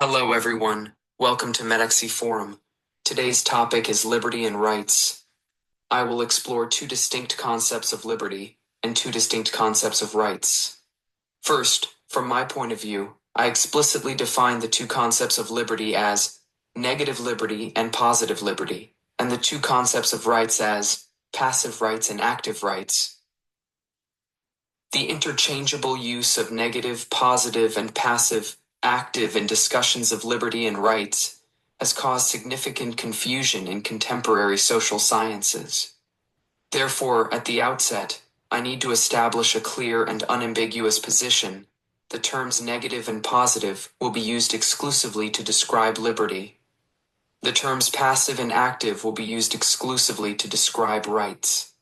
Hello, everyone. Welcome to Medexy Forum. Today's topic is liberty and rights. I will explore two distinct concepts of liberty and two distinct concepts of rights. First, from my point of view, I explicitly define the two concepts of liberty as negative liberty and positive liberty, and the two concepts of rights as passive rights and active rights. The interchangeable use of negative, positive, and passive active in discussions of liberty and rights has caused significant confusion in contemporary social sciences. Therefore, at the outset, I need to establish a clear and unambiguous position. The terms negative and positive will be used exclusively to describe liberty. The terms passive and active will be used exclusively to describe rights.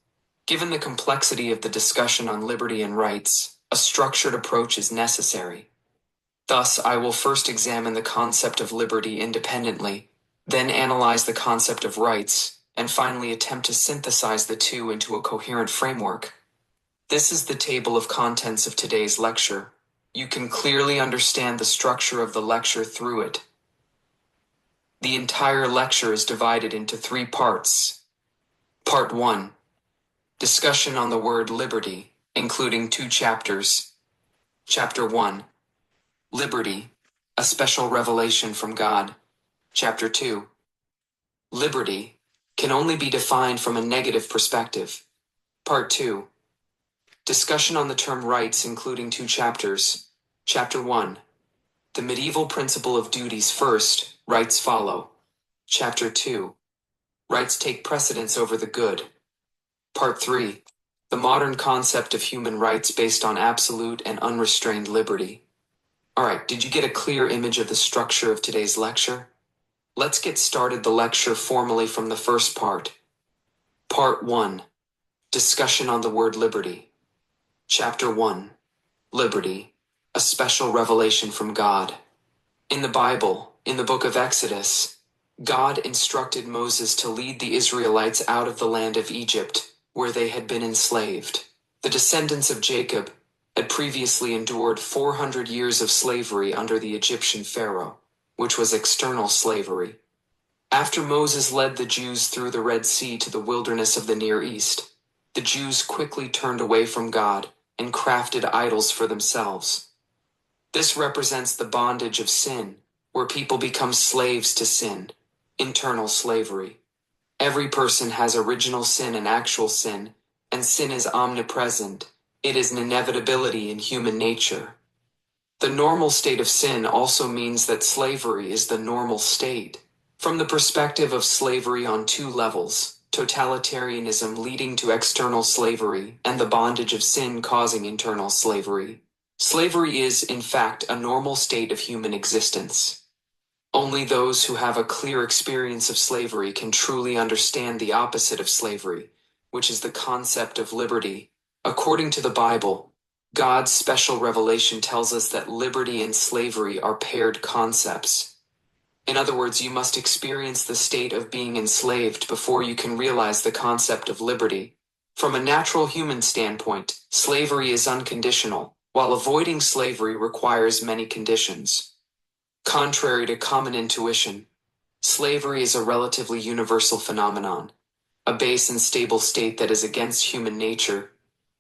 Given the complexity of the discussion on liberty and rights, a structured approach is necessary. Thus, I will first examine the concept of liberty independently, then analyze the concept of rights, and finally attempt to synthesize the two into a coherent framework. This is the table of contents of today's lecture. You can clearly understand the structure of the lecture through it. The entire lecture is divided into three parts. Part 1. Discussion on the word liberty, including two chapters. Chapter 1. Liberty, a special revelation from God. Chapter 2. Liberty can only be defined from a negative perspective. Part 2. Discussion on the term rights, including two chapters. Chapter 1. The medieval principle of duties first, rights follow. Chapter 2. Rights take precedence over the good. Part 3. The modern concept of human rights based on absolute and unrestrained liberty. Alright, did you get a clear image of the structure of today's lecture? Let's get started the lecture formally from the first part. Part 1. Discussion on the word liberty. Chapter 1. Liberty, a special revelation from God. In the Bible, in the book of Exodus, God instructed Moses to lead the Israelites out of the land of Egypt, where they had been enslaved. The descendants of Jacob had previously endured 400 years of slavery under the Egyptian Pharaoh, which was external slavery. After Moses led the Jews through the Red Sea to the wilderness of the Near East, the Jews quickly turned away from God and crafted idols for themselves. This represents the bondage of sin, where people become slaves to sin, internal slavery. Every person has original sin and actual sin, and sin is omnipresent. It is an inevitability in human nature. The normal state of sin also means that slavery is the normal state. From the perspective of slavery on two levels, totalitarianism leading to external slavery and the bondage of sin causing internal slavery, slavery is, in fact, a normal state of human existence. Only those who have a clear experience of slavery can truly understand the opposite of slavery, which is the concept of liberty. According to the Bible, God's special revelation tells us that liberty and slavery are paired concepts. In other words, you must experience the state of being enslaved before you can realize the concept of liberty. From a natural human standpoint, slavery is unconditional, while avoiding slavery requires many conditions. Contrary to common intuition, slavery is a relatively universal phenomenon, a base and stable state that is against human nature,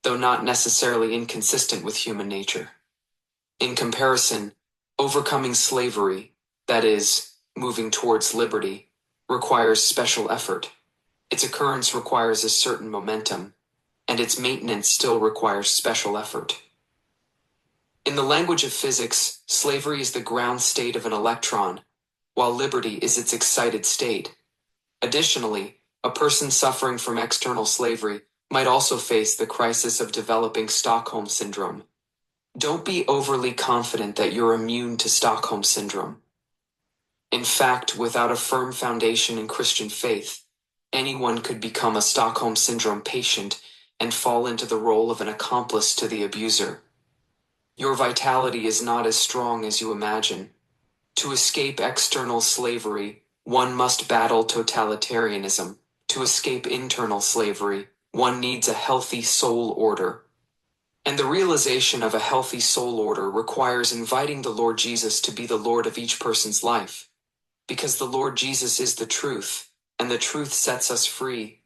though not necessarily inconsistent with human nature. In comparison, overcoming slavery, that is, moving towards liberty, requires special effort. Its occurrence requires a certain momentum, and its maintenance still requires special effort. In the language of physics, slavery is the ground state of an electron, while liberty is its excited state. Additionally, a person suffering from external slavery might also face the crisis of developing Stockholm Syndrome. Don't be overly confident that you're immune to Stockholm Syndrome. In fact, without a firm foundation in Christian faith, anyone could become a Stockholm Syndrome patient and fall into the role of an accomplice to the abuser. Your vitality is not as strong as you imagine. To escape external slavery, one must battle totalitarianism. To escape internal slavery, one needs a healthy soul order. And the realization of a healthy soul order requires inviting the Lord Jesus to be the Lord of each person's life, because the Lord Jesus is the truth, and the truth sets us free.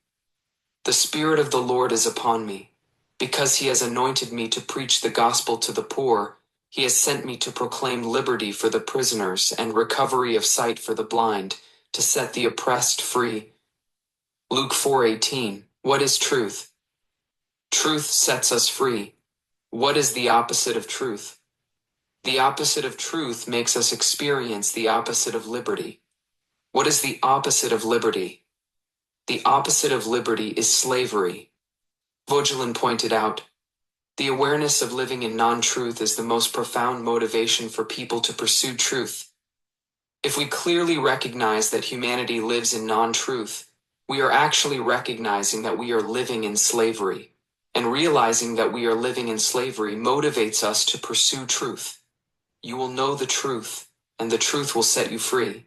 The Spirit of the Lord is upon me, because he has anointed me to preach the gospel to the poor. He has sent me to proclaim liberty for the prisoners and recovery of sight for the blind, to set the oppressed free. Luke 4:18. What is truth? Truth sets us free. What is the opposite of truth? The opposite of truth makes us experience the opposite of liberty. What is the opposite of liberty? The opposite of liberty is slavery. Vogelen pointed out, the awareness of living in non-truth is the most profound motivation for people to pursue truth. If we clearly recognize that humanity lives in non-truth, we are actually recognizing that we are living in slavery, and realizing that we are living in slavery motivates us to pursue truth. You will know the truth, and the truth will set you free.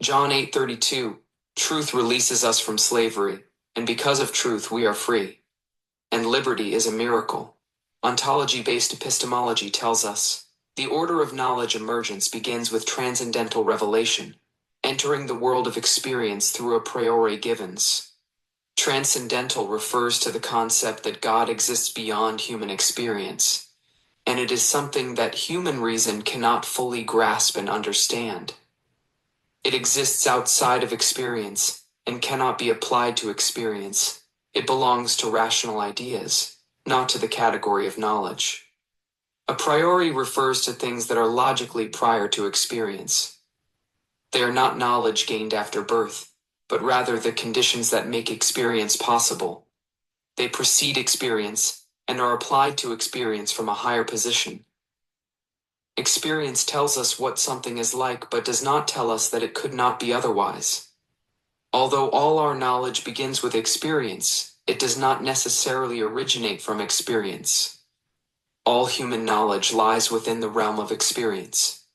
John 8:32, truth releases us from slavery, and because of truth we are free. And liberty is a miracle. Ontology-based epistemology tells us, the order of knowledge emergence begins with transcendental revelation, entering the world of experience through a priori givens. Transcendental refers to the concept that God exists beyond human experience, and it is something that human reason cannot fully grasp and understand. It exists outside of experience and cannot be applied to experience. It belongs to rational ideas, not to the category of knowledge. A priori refers to things that are logically prior to experience. They are not knowledge gained after birth, but rather the conditions that make experience possible. They precede experience and are applied to experience from a higher position. Experience tells us what something is like, but does not tell us that it could not be otherwise. Although all our knowledge begins with experience, it does not necessarily originate from experience. All human knowledge lies within the realm of experience.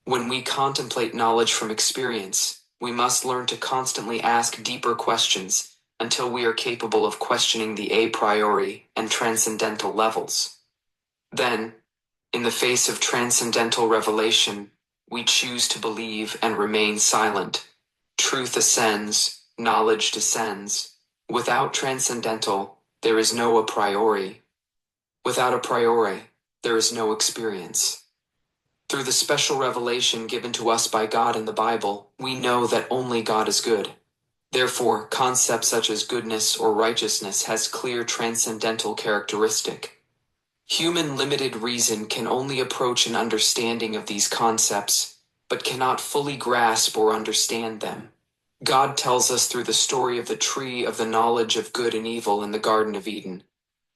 When we contemplate knowledge from experience, we must learn to constantly ask deeper questions until we are capable of questioning the a priori and transcendental levels. Then, in the face of transcendental revelation, we choose to believe and remain silent. Truth ascends, knowledge descends. Without transcendental, there is no a priori. Without a priori, there is no experience. Through the special revelation given to us by God in the Bible, we know that only God is good. Therefore, concepts such as goodness or righteousness has clear transcendental characteristic. Human limited reason can only approach an understanding of these concepts, but cannot fully grasp or understand them. God tells us through the story of the tree of the knowledge of good and evil in the Garden of Eden,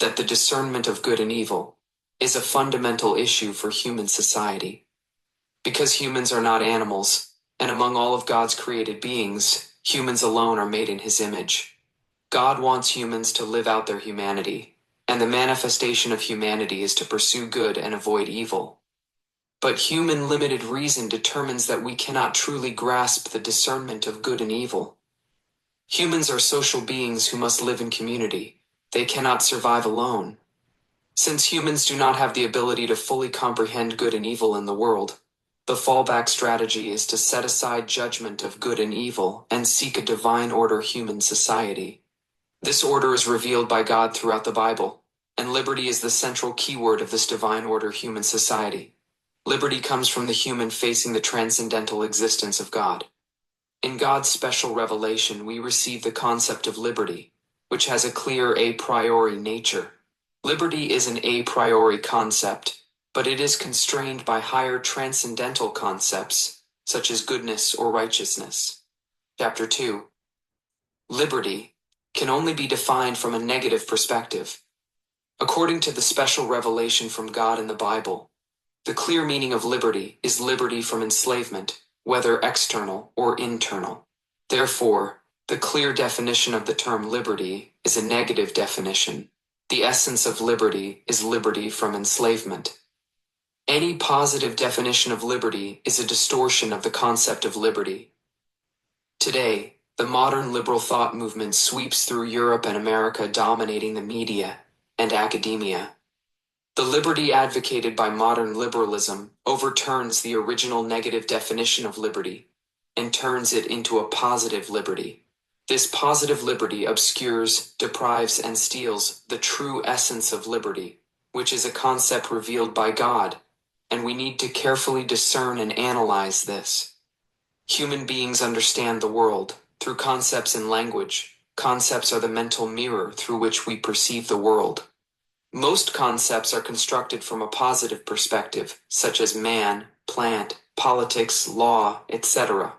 that the discernment of good and evil is a fundamental issue for human society. Because humans are not animals, and among all of God's created beings, humans alone are made in his image. God wants humans to live out their humanity, and the manifestation of humanity is to pursue good and avoid evil. But human limited reason determines that we cannot truly grasp the discernment of good and evil. Humans are social beings who must live in community. They cannot survive alone. Since humans do not have the ability to fully comprehend good and evil in the world, the fallback strategy is to set aside judgment of good and evil and seek a divine order human society. This order is revealed by God throughout the Bible, and liberty is the central keyword of this divine order human society. Liberty comes from the human facing the transcendental existence of God. In God's special revelation, we receive the concept of liberty, which has a clear a priori nature. Liberty is an a priori concept, but it is constrained by higher transcendental concepts, such as goodness or righteousness. Chapter 2. Liberty can only be defined from a negative perspective. According to the special revelation from God in the Bible, the clear meaning of liberty is liberty from enslavement, whether external or internal. Therefore, the clear definition of the term liberty is a negative definition. The essence of liberty is liberty from enslavement. Any positive definition of liberty is a distortion of the concept of liberty. Today, the modern liberal thought movement sweeps through Europe and America, dominating the media and academia. The liberty advocated by modern liberalism overturns the original negative definition of liberty and turns it into a positive liberty. This positive liberty obscures, deprives, and steals the true essence of liberty, which is a concept revealed by God, and we need to carefully discern and analyze this. Human beings understand the world through concepts and language. Concepts are the mental mirror through which we perceive the world. Most concepts are constructed from a positive perspective, such as man, plant, politics, law, etc.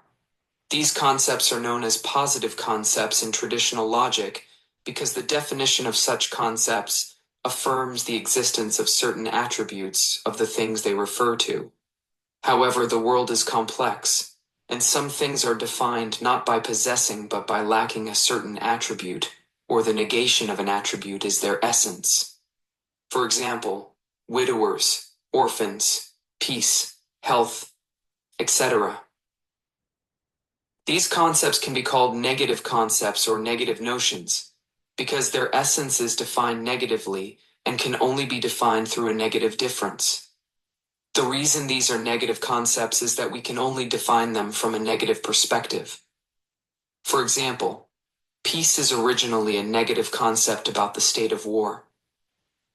These concepts are known as positive concepts in traditional logic because the definition of such concepts affirms the existence of certain attributes of the things they refer to. However, the world is complex, and some things are defined not by possessing but by lacking a certain attribute, or the negation of an attribute is their essence. For example, widowers, orphans, peace, health, etc. These concepts can be called negative concepts or negative notions, because their essence is defined negatively and can only be defined through a negative difference. The reason these are negative concepts is that we can only define them from a negative perspective. For example, peace is originally a negative concept about the state of war.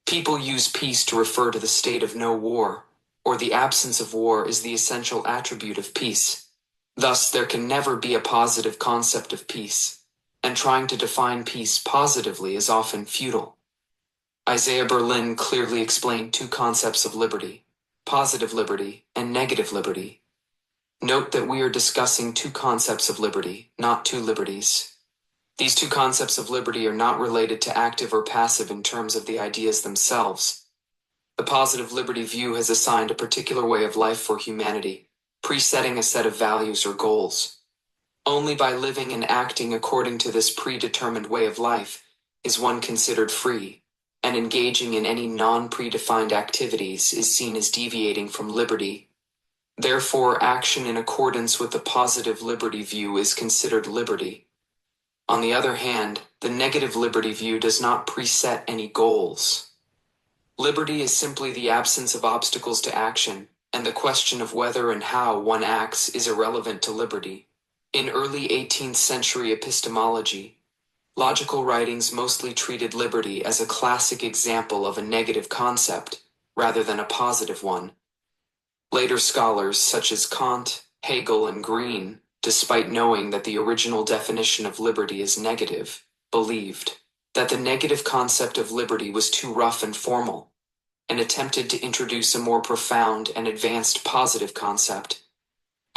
People use peace to refer to the state of no war, or the absence of war is the essential attribute of peace. Thus, there can never be a positive concept of peace, and trying to define peace positively is often futile. Isaiah Berlin clearly explained two concepts of liberty, positive liberty and negative liberty. Note that we are discussing two concepts of liberty, not two liberties. These two concepts of liberty are not related to active or passive in terms of the ideas themselves. The positive liberty view has assigned a particular way of life for humanity, presetting a set of values or goals. Only by living and acting according to this predetermined way of life is one considered free, and engaging in any non-predefined activities is seen as deviating from liberty. Therefore, action in accordance with the positive liberty view is considered liberty. On the other hand, the negative liberty view does not preset any goals. Liberty is simply the absence of obstacles to action, and the question of whether and how one acts is irrelevant to liberty. In early 18th century epistemology, logical writings mostly treated liberty as a classic example of a negative concept, rather than a positive one. Later scholars such as Kant, Hegel, and Green, despite knowing that the original definition of liberty is negative, believed that the negative concept of liberty was too rough and formal, and attempted to introduce a more profound and advanced positive concept.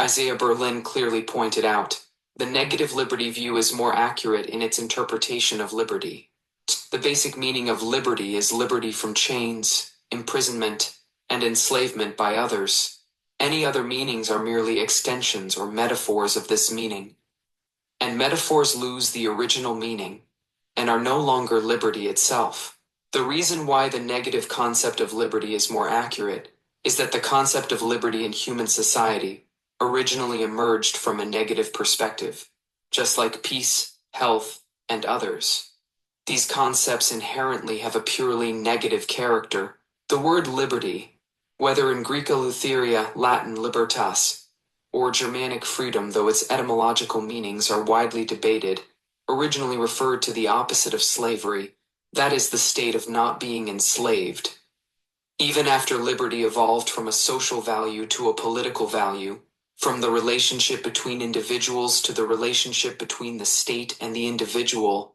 Isaiah Berlin clearly pointed out, the negative liberty view is more accurate in its interpretation of liberty. The basic meaning of liberty is liberty from chains, imprisonment, and enslavement by others. Any other meanings are merely extensions or metaphors of this meaning. And metaphors lose the original meaning, and are no longer liberty itself. The reason why the negative concept of liberty is more accurate is that the concept of liberty in human society originally emerged from a negative perspective, just like peace, health, and others. These concepts inherently have a purely negative character. The word liberty, whether in Greek eleutheria, Latin libertas, or Germanic freedom, though its etymological meanings are widely debated, originally referred to the opposite of slavery, that is the state of not being enslaved. Even after liberty evolved from a social value to a political value, from the relationship between individuals to the relationship between the state and the individual,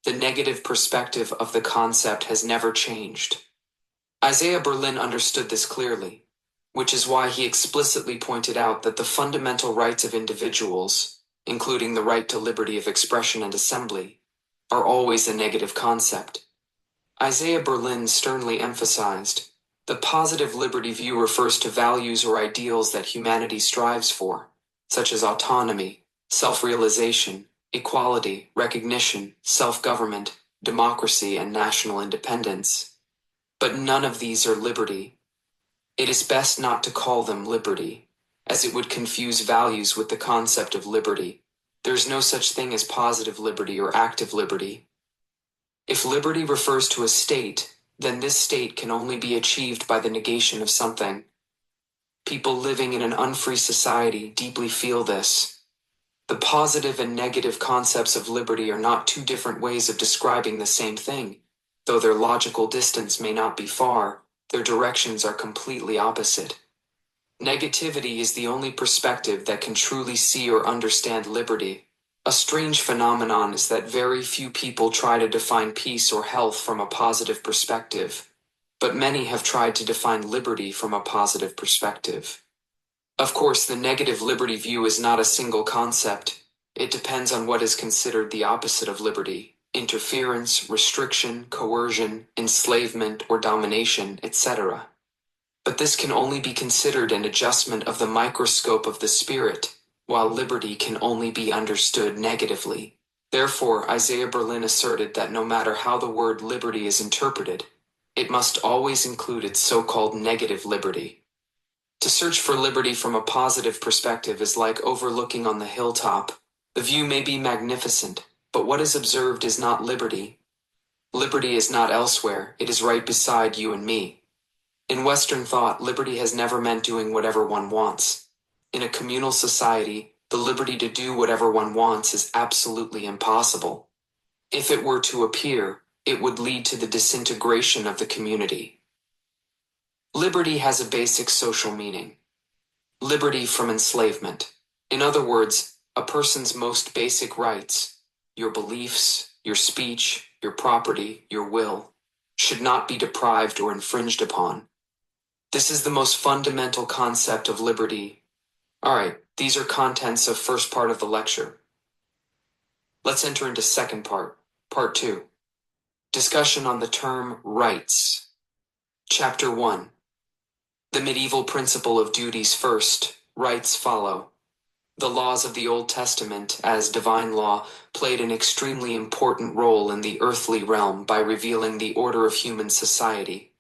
the negative perspective of the concept has never changed. Isaiah Berlin understood this clearly, which is why he explicitly pointed out that the fundamental rights of individuals, including the right to liberty of expression and assembly, are always a negative concept. Isaiah Berlin sternly emphasized, the positive liberty view refers to values or ideals that humanity strives for, such as autonomy, self-realization, equality, recognition, self-government, democracy, and national independence. But none of these are liberty. It is best not to call them liberty, as it would confuse values with the concept of liberty. There is no such thing as positive liberty or active liberty. If liberty refers to a state, then this state can only be achieved by the negation of something. People living in an unfree society deeply feel this. The positive and negative concepts of liberty are not two different ways of describing the same thing. Though their logical distance may not be far, their directions are completely opposite. Negativity is the only perspective that can truly see or understand liberty. A strange phenomenon is that very few people try to define peace or health from a positive perspective, but many have tried to define liberty from a positive perspective. Of course, the negative liberty view is not a single concept. It depends on what is considered the opposite of liberty: interference, restriction, coercion, enslavement, or domination, etc. But this can only be considered an adjustment of the microscope of the spirit, while liberty can only be understood negatively. Therefore, Isaiah Berlin asserted that no matter how the word liberty is interpreted, it must always include its so-called negative liberty. To search for liberty from a positive perspective is like overlooking on the hilltop. The view may be magnificent, but what is observed is not liberty. Liberty is not elsewhere, it is right beside you and me. In Western thought, liberty has never meant doing whatever one wants. In a communal society, the liberty to do whatever one wants is absolutely impossible. If it were to appear, it would lead to the disintegration of the community. Liberty has a basic social meaning. Liberty from enslavement. In other words, a person's most basic rights, your beliefs, your speech, your property, your will, should not be deprived or infringed upon. This is the most fundamental concept of liberty. Alright, these are contents of first part of the lecture. Let's enter into second part, part 2. Discussion on the term rights. Chapter 1. The medieval principle of duties first, rights follow. The laws of the Old Testament, as divine law, played an extremely important role in the earthly realm by revealing the order of human society.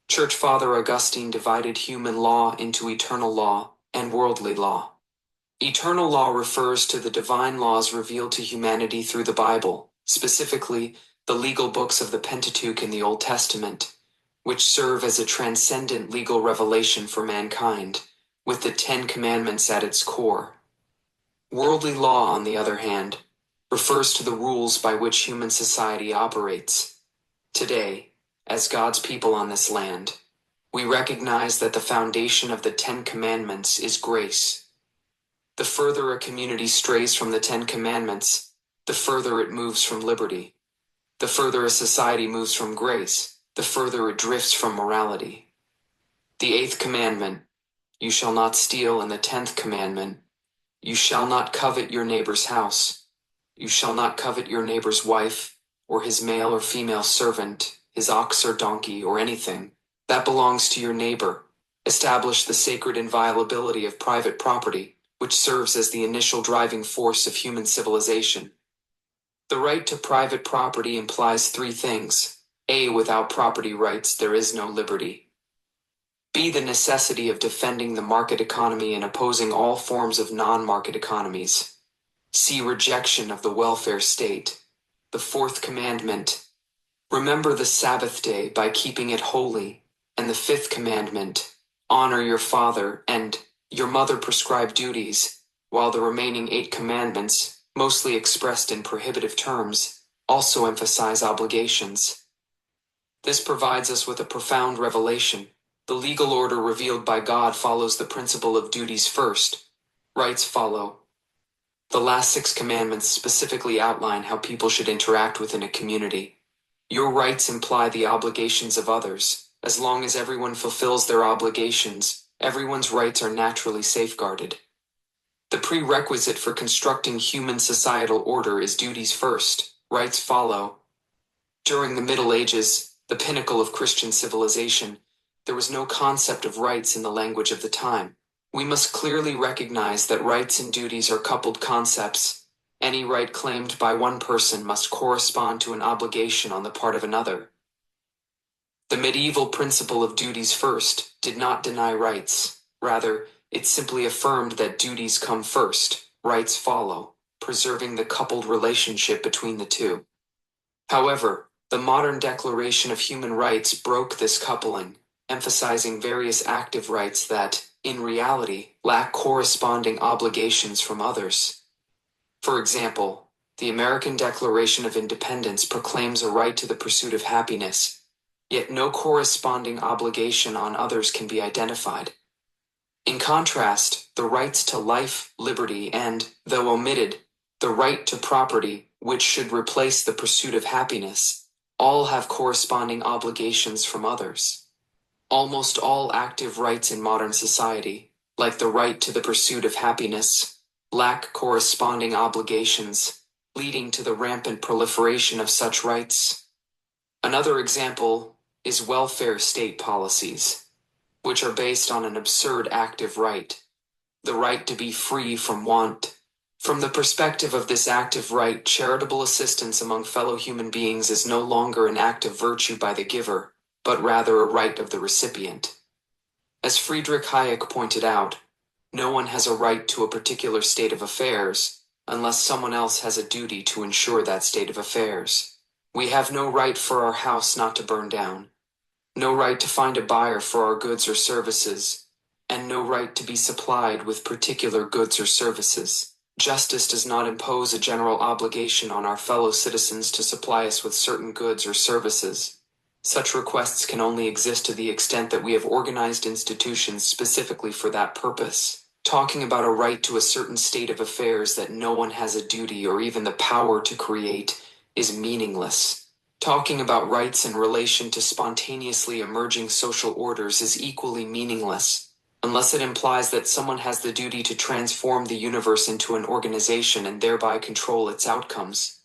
Church Father Augustine divided human law into eternal law and worldly law. Eternal law refers to the divine laws revealed to humanity through the Bible, specifically the legal books of the Pentateuch in the Old Testament, which serve as a transcendent legal revelation for mankind, with the Ten Commandments at its core. Worldly law, on the other hand, refers to the rules by which human society operates. Today, as God's people on this land, we recognize that the foundation of the Ten Commandments is grace. The further a community strays from the Ten Commandments, the further it moves from liberty. The further a society moves from grace, the further it drifts from morality. The 8th commandment, you shall not steal, and the 10th commandment, you shall not covet your neighbor's house. You shall not covet your neighbor's wife, or his male or female servant, his ox or donkey, or anything that belongs to your neighbor. Establish the sacred inviolability of private property, which serves as the initial driving force of human civilization. The right to private property implies 3 things. A. Without property rights, there is no liberty. B. The necessity of defending the market economy and opposing all forms of non-market economies. C. Rejection of the welfare state. The 4th commandment, remember the Sabbath day by keeping it holy, and the 5th commandment, honor your father and your mother prescribed duties, while the remaining 8 commandments, mostly expressed in prohibitive terms, also emphasize obligations. This provides us with a profound revelation. The legal order revealed by God follows the principle of duties first, rights follow. The last 6 commandments specifically outline how people should interact within a community. Your rights imply the obligations of others. As long as everyone fulfills their obligations, everyone's rights are naturally safeguarded. The prerequisite for constructing human societal order is duties first, rights follow. During the Middle Ages, the pinnacle of Christian civilization, there was no concept of rights in the language of the time. We must clearly recognize that rights and duties are coupled concepts. Any right claimed by one person must correspond to an obligation on the part of another. The medieval principle of duties first did not deny rights. Rather, it simply affirmed that duties come first, rights follow, preserving the coupled relationship between the two. However, the The modern Declaration of Human Rights broke this coupling, emphasizing various active rights that, in reality, lack corresponding obligations from others. For example, the American Declaration of Independence proclaims a right to the pursuit of happiness, yet no corresponding obligation on others can be identified. In contrast, the rights to life, liberty, and, though omitted, the right to property, which should replace the pursuit of happiness, all have corresponding obligations from others. Almost all active rights in modern society, like the right to the pursuit of happiness, lack corresponding obligations, leading to the rampant proliferation of such rights. Another example is welfare state policies, which are based on an absurd active right, the right to be free from want. From the perspective of this active right, charitable assistance among fellow human beings is no longer an act of virtue by the giver, but rather a right of the recipient. As Friedrich Hayek pointed out, no one has a right to a particular state of affairs unless someone else has a duty to ensure that state of affairs. We have no right for our house not to burn down, no right to find a buyer for our goods or services, and no right to be supplied with particular goods or services. Justice does not impose a general obligation on our fellow citizens to supply us with certain goods or services. Such requests can only exist to the extent that we have organized institutions specifically for that purpose. Talking about a right to a certain state of affairs that no one has a duty or even the power to create is meaningless. Talking about rights in relation to spontaneously emerging social orders is equally meaningless, unless it implies that someone has the duty to transform the universe into an organization and thereby control its outcomes.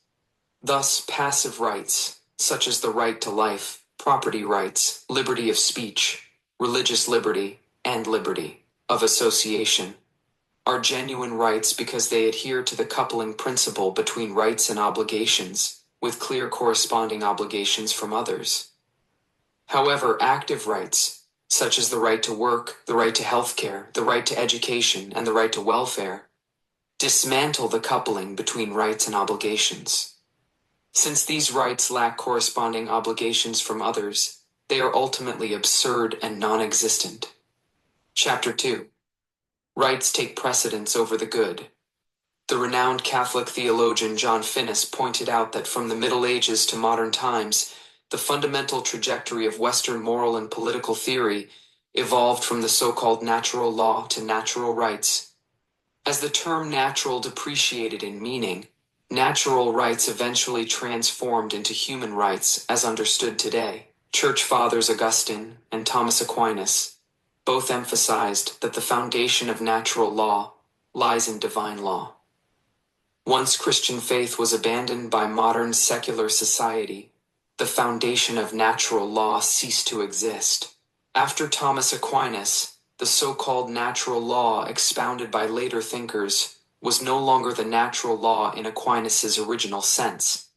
Thus, passive rights, such as the right to life, property rights, liberty of speech, religious liberty, and liberty of association, are genuine rights because they adhere to the coupling principle between rights and obligations, with clear corresponding obligations from others. However, active rights, such as the right to work, the right to health care, the right to education, and the right to welfare, dismantle the coupling between rights and obligations. Since these rights lack corresponding obligations from others, they are ultimately absurd and non-existent. Chapter 2. Rights take precedence over the good. The renowned Catholic theologian John Finnis pointed out that from the Middle Ages to modern times, the fundamental trajectory of Western moral and political theory evolved from the so-called natural law to natural rights. As the term natural depreciated in meaning, natural rights eventually transformed into human rights as understood today. Church Fathers Augustine and Thomas Aquinas both emphasized that the foundation of natural law lies in divine law. Once Christian faith was abandoned by modern secular society, the foundation of natural law ceased to exist. After Thomas Aquinas, the so-called natural law expounded by later thinkers was no longer the natural law in Aquinas' original sense.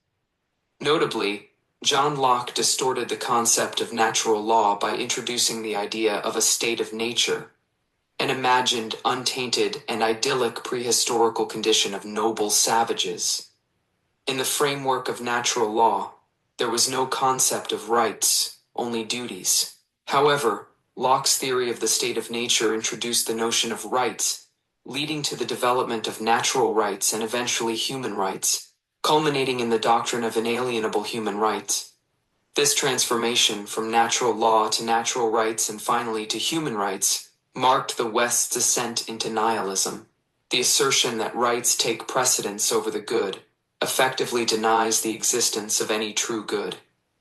Notably, John Locke distorted the concept of natural law by introducing the idea of a state of nature, an imagined, untainted, and idyllic prehistorical condition of noble savages. In the framework of natural law, there was no concept of rights, only duties. However, Locke's theory of the state of nature introduced the notion of rights, leading to the development of natural rights and eventually human rights, culminating in the doctrine of inalienable human rights. This transformation from natural law to natural rights and finally to human rights marked the West's descent into nihilism. The assertion that rights take precedence over the good effectively denies the existence of any true good,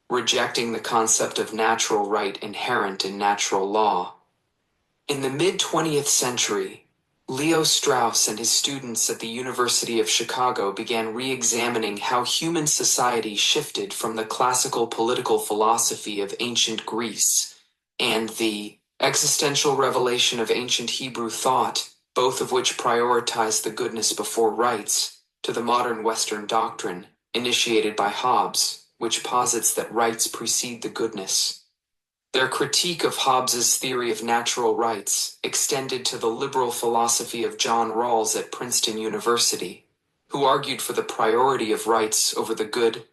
rejecting the concept of natural right inherent in natural law. In the mid-20th century, Leo Strauss and his students at the University of Chicago began re-examining how human society shifted from the classical political philosophy of ancient Greece and the existential revelation of ancient Hebrew thought, both of which prioritized the goodness before rights, to the modern Western doctrine, initiated by Hobbes, which posits that rights precede the goodness. Their critique of Hobbes's theory of natural rights extended to the liberal philosophy of John Rawls at Princeton University, who argued for the priority of rights over the good.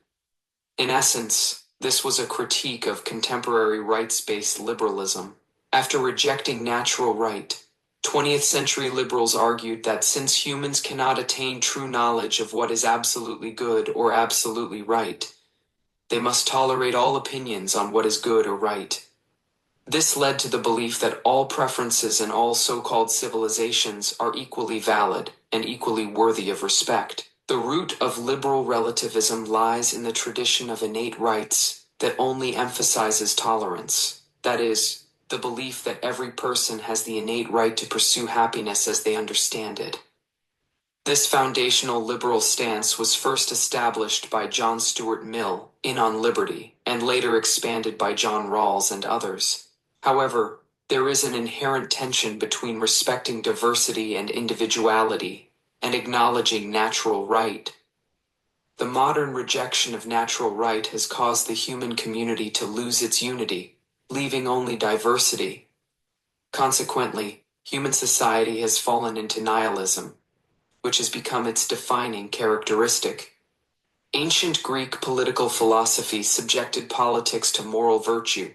In essence, This was a critique of contemporary rights-based liberalism. After rejecting natural right, 20th century liberals argued that since humans cannot attain true knowledge of what is absolutely good or absolutely right, they must tolerate all opinions on what is good or right. This led to the belief that all preferences in all so-called civilizations are equally valid and equally worthy of respect. The root of liberal relativism lies in the tradition of innate rights that only emphasizes tolerance. That is, the belief that every person has the innate right to pursue happiness as they understand it. This foundational liberal stance was first established by John Stuart Mill in On Liberty, and later expanded by John Rawls and others. However, there is an inherent tension between respecting diversity and individuality and acknowledging natural right. The modern rejection of natural right has caused the human community to lose its unity, leaving only diversity. Consequently, human society has fallen into nihilism, which has become its defining characteristic. Ancient Greek political philosophy subjected politics to moral virtue,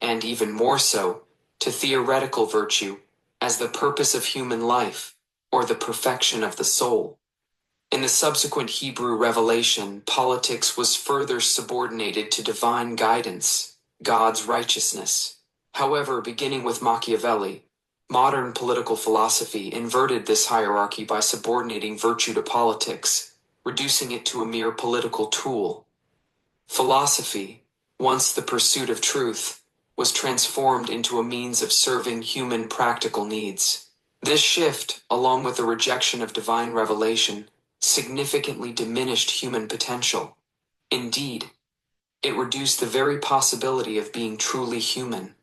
and even more so, to theoretical virtue, as the purpose of human life, or the perfection of the soul. In the subsequent Hebrew revelation, politics was further subordinated to divine guidance, God's righteousness. However, beginning with Machiavelli, modern political philosophy inverted this hierarchy by subordinating virtue to politics, reducing it to a mere political tool. Philosophy, once the pursuit of truth, was transformed into a means of serving human practical needs. This shift, along with the rejection of divine revelation, significantly diminished human potential. Indeed, it reduced the very possibility of being truly human.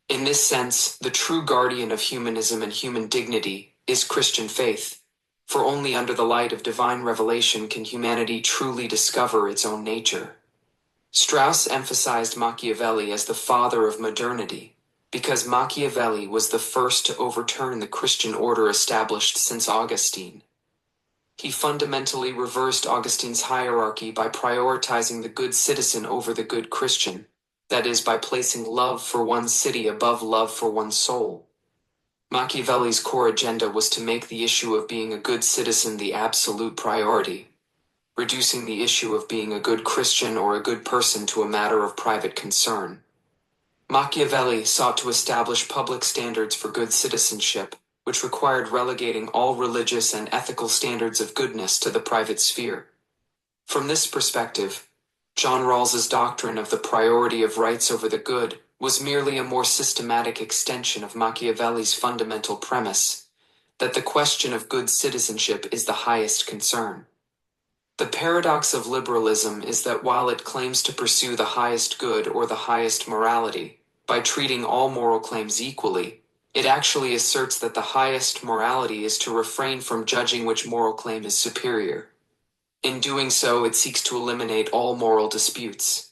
In this sense, the true guardian of humanism and human dignity is Christian faith, for only under the light of divine revelation can humanity truly discover its own nature. Strauss emphasized Machiavelli as the father of modernity, because Machiavelli was the first to overturn the Christian order established since Augustine. He fundamentally reversed Augustine's hierarchy by prioritizing the good citizen over the good Christian, that is, by placing love for one's city above love for one's soul. Machiavelli's core agenda was to make the issue of being a good citizen the absolute priority, reducing the issue of being a good Christian or a good person to a matter of private concern. Machiavelli sought to establish public standards for good citizenship, which required relegating all religious and ethical standards of goodness to the private sphere. From this perspective, John Rawls's doctrine of the priority of rights over the good was merely a more systematic extension of Machiavelli's fundamental premise, that the question of good citizenship is the highest concern. The paradox of liberalism is that while it claims to pursue the highest good or the highest morality, by treating all moral claims equally, it actually asserts that the highest morality is to refrain from judging which moral claim is superior. In doing so, it seeks to eliminate all moral disputes.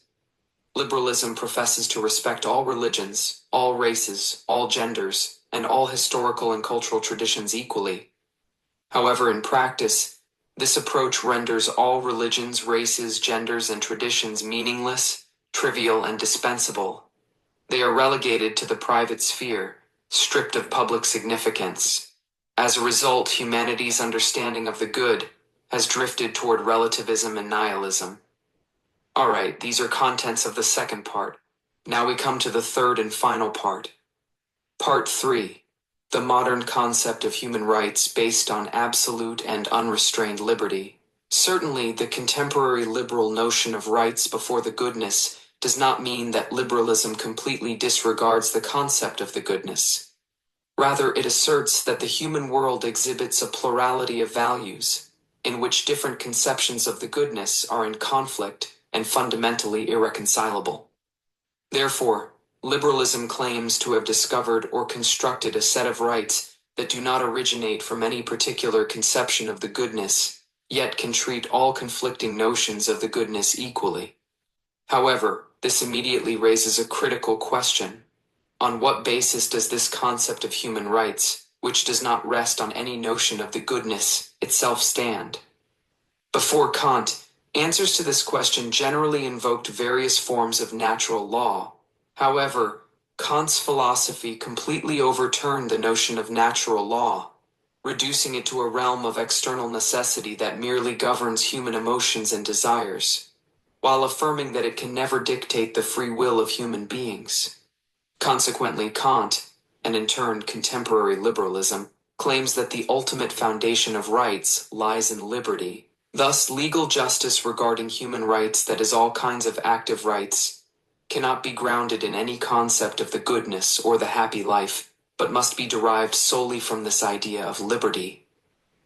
Liberalism professes to respect all religions, all races, all genders, and all historical and cultural traditions equally. However, in practice, this approach renders all religions, races, genders, and traditions meaningless, trivial, and dispensable. They are relegated to the private sphere, stripped of public significance. As a result, humanity's understanding of the good has drifted toward relativism and nihilism. Alright, these are contents of the second part. Now we come to the third and final part. Part 3. The modern concept of human rights based on absolute and unrestrained liberty. Certainly, the contemporary liberal notion of rights before the goodness does not mean that liberalism completely disregards the concept of the goodness. Rather, it asserts that the human world exhibits a plurality of values, in which different conceptions of the goodness are in conflict and fundamentally irreconcilable. Therefore, liberalism claims to have discovered or constructed a set of rights that do not originate from any particular conception of the goodness, yet can treat all conflicting notions of the goodness equally. However, this immediately raises a critical question. On what basis does this concept of human rights, which does not rest on any notion of the goodness, itself stand? Before Kant, Answers to this question generally invoked various forms of natural law. However, Kant's philosophy completely overturned the notion of natural law, reducing it to a realm of external necessity that merely governs human emotions and desires, while affirming that it can never dictate the free will of human beings. Consequently, Kant, and in turn contemporary liberalism, claims that the ultimate foundation of rights lies in liberty. Thus, legal justice regarding human rights, that is all kinds of active rights, cannot be grounded in any concept of the goodness or the happy life, but must be derived solely from this idea of liberty.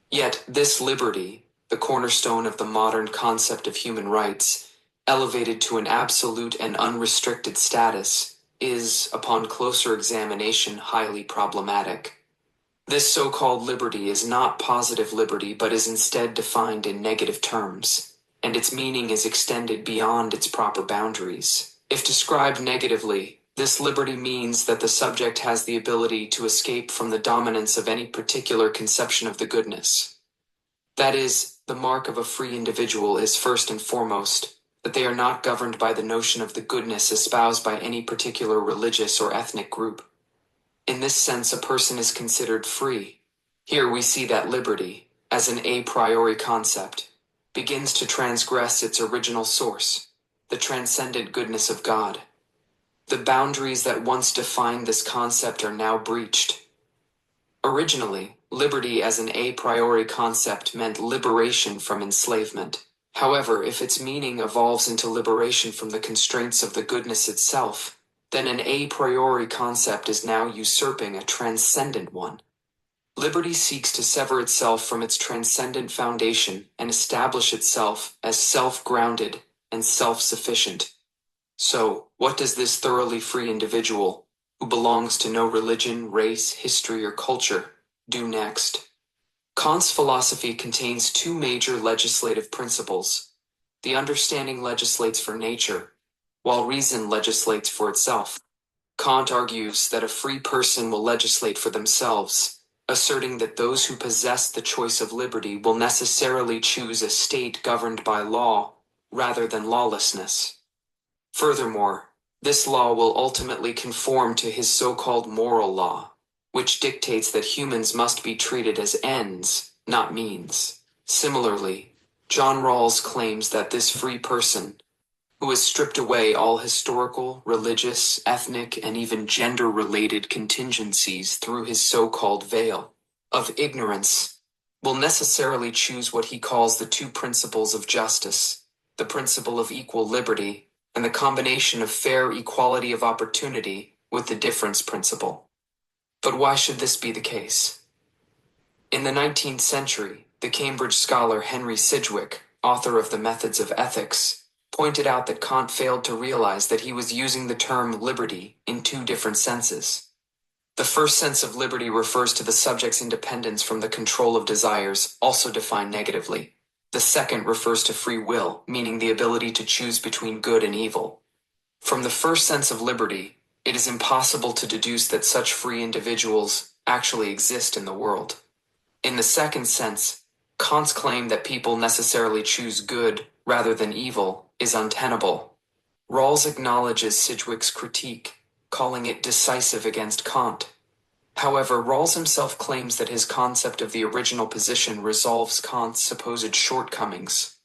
Yet this liberty, the cornerstone of the modern concept of human rights, elevated to an absolute and unrestricted status, is, upon closer examination, highly problematic. This so-called liberty is not positive liberty, but is instead defined in negative terms, and its meaning is extended beyond its proper boundaries. If described negatively, this liberty means that the subject has the ability to escape from the dominance of any particular conception of the goodness. That is, the mark of a free individual is first and foremost that they are not governed by the notion of the goodness espoused by any particular religious or ethnic group. In this sense, a person is considered free. Here we see that liberty, as an a priori concept, begins to transgress its original source, the transcendent goodness of God. The boundaries that once defined this concept are now breached. Originally, liberty as an a priori concept meant liberation from enslavement. However, if its meaning evolves into liberation from the constraints of the goodness itself, then an a priori concept is now usurping a transcendent one. Liberty seeks to sever itself from its transcendent foundation and establish itself as self-grounded and self-sufficient. So, what does this thoroughly free individual, who belongs to no religion, race, history, or culture, do next? Kant's philosophy contains two major legislative principles. The understanding legislates for nature, while reason legislates for itself. Kant argues that a free person will legislate for themselves, asserting that those who possess the choice of liberty will necessarily choose a state governed by law rather than lawlessness. Furthermore, this law will ultimately conform to his so-called moral law, which dictates that humans must be treated as ends, not means. Similarly, John Rawls claims that this free person, who has stripped away all historical, religious, ethnic, and even gender-related contingencies through his so-called veil of ignorance, will necessarily choose what he calls the two principles of justice, the principle of equal liberty, and the combination of fair equality of opportunity with the difference principle. But why should this be the case? In the 19th century, the Cambridge scholar Henry Sidgwick, author of The Methods of Ethics, pointed out that Kant failed to realize that he was using the term liberty in two different senses. The first sense of liberty refers to the subject's independence from the control of desires, also defined negatively. The second refers to free will, meaning the ability to choose between good and evil. From the first sense of liberty, it is impossible to deduce that such free individuals actually exist in the world. In the second sense, Kant's claim that people necessarily choose good rather than evil is untenable. Rawls acknowledges Sidgwick's critique, calling it decisive against Kant. However, Rawls himself claims that his concept of the original position resolves Kant's supposed shortcomings.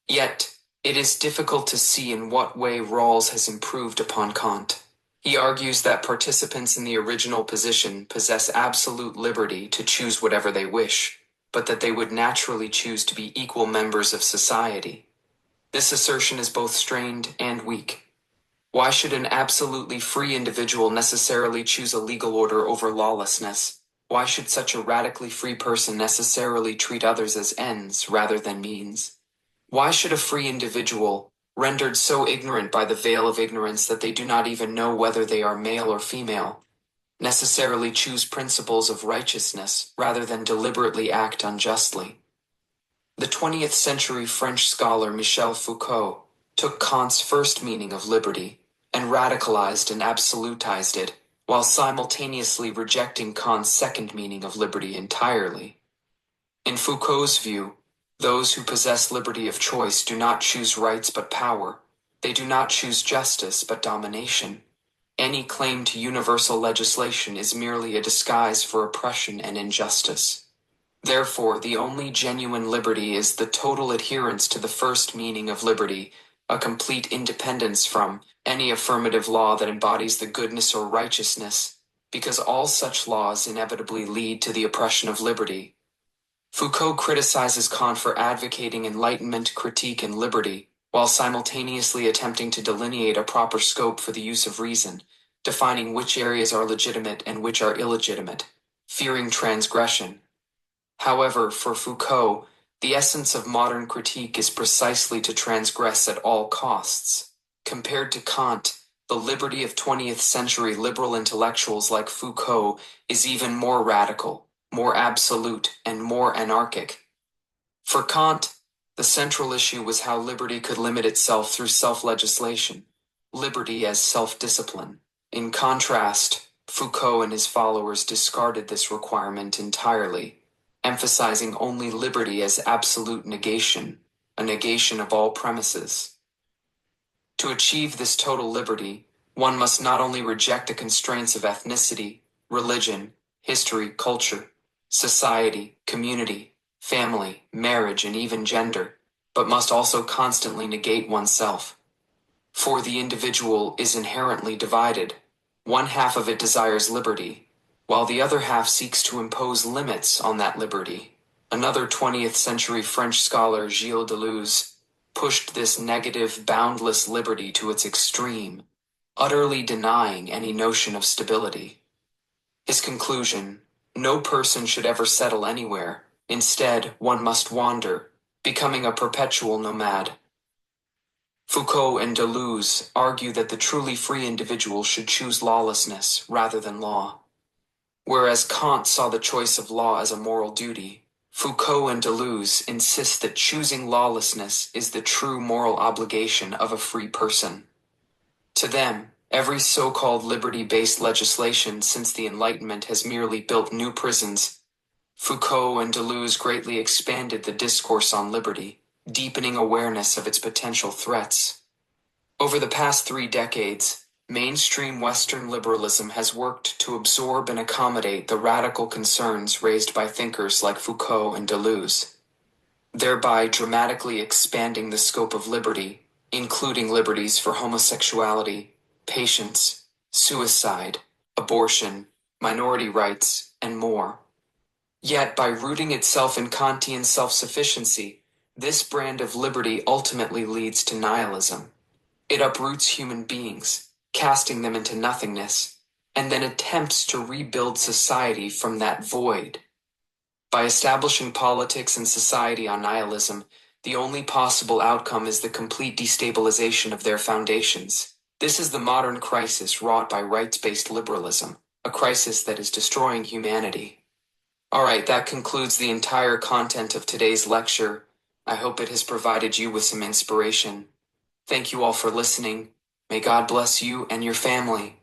Yet, it is difficult to see in what way Rawls has improved upon Kant. He argues that participants in the original position possess absolute liberty to choose whatever they wish, but that they would naturally choose to be equal members of society. This assertion is both strained and weak. Why should an absolutely free individual necessarily choose a legal order over lawlessness? Why should such a radically free person necessarily treat others as ends rather than means? Why should a free individual, rendered so ignorant by the veil of ignorance that they do not even know whether they are male or female, necessarily choose principles of righteousness rather than deliberately act unjustly? The 20th century French scholar Michel Foucault took Kant's first meaning of liberty and radicalized and absolutized it, while simultaneously rejecting Kant's second meaning of liberty entirely. In Foucault's view, Those who possess liberty of choice do not choose rights but power. They do not choose justice but domination. Any claim to universal legislation is merely a disguise for oppression and injustice. Therefore, the only genuine liberty is the total adherence to the first meaning of liberty, a complete independence from any affirmative law that embodies the goodness or righteousness, because all such laws inevitably lead to the oppression of liberty. Foucault criticizes Kant for advocating enlightenment, critique, and liberty, while simultaneously attempting to delineate a proper scope for the use of reason, defining which areas are legitimate and which are illegitimate, fearing transgression. However, for Foucault, the essence of modern critique is precisely to transgress at all costs. Compared to Kant, the liberty of 20th century liberal intellectuals like Foucault is even more radical, more absolute, and more anarchic. For Kant, the central issue was how liberty could limit itself through self-legislation, liberty as self-discipline. In contrast, Foucault and his followers discarded this requirement entirely, emphasizing only liberty as absolute negation, a negation of all premises. To achieve this total liberty, one must not only reject the constraints of ethnicity, religion, history, culture, society, community, family, marriage, and even gender, but must also constantly negate oneself. For the individual is inherently divided. One half of it desires liberty, while the other half seeks to impose limits on that liberty. Another 20th century French scholar, Gilles Deleuze, pushed this negative, boundless liberty to its extreme, utterly denying any notion of stability. His conclusion: no person should ever settle anywhere. Instead, one must wander, becoming a perpetual nomad. Foucault and Deleuze argue that the truly free individual should choose lawlessness rather than law. Whereas Kant saw the choice of law as a moral duty, Foucault and Deleuze insist that choosing lawlessness is the true moral obligation of a free person. To them, every so-called liberty-based legislation since the Enlightenment has merely built new prisons. Foucault and Deleuze greatly expanded the discourse on liberty, deepening awareness of its potential threats. Over the past 3 decades, mainstream Western liberalism has worked to absorb and accommodate the radical concerns raised by thinkers like Foucault and Deleuze, thereby dramatically expanding the scope of liberty, including liberties for homosexuality, patience, suicide, abortion, minority rights, and more. Yet, by rooting itself in Kantian self-sufficiency, this brand of liberty ultimately leads to nihilism. It uproots human beings, casting them into nothingness, and then attempts to rebuild society from that void. By establishing politics and society on nihilism, the only possible outcome is the complete destabilization of their foundations. This is the modern crisis wrought by rights-based liberalism, a crisis that is destroying humanity. Alright, that concludes the entire content of today's lecture. I hope it has provided you with some inspiration. Thank you all for listening. May God bless you and your family.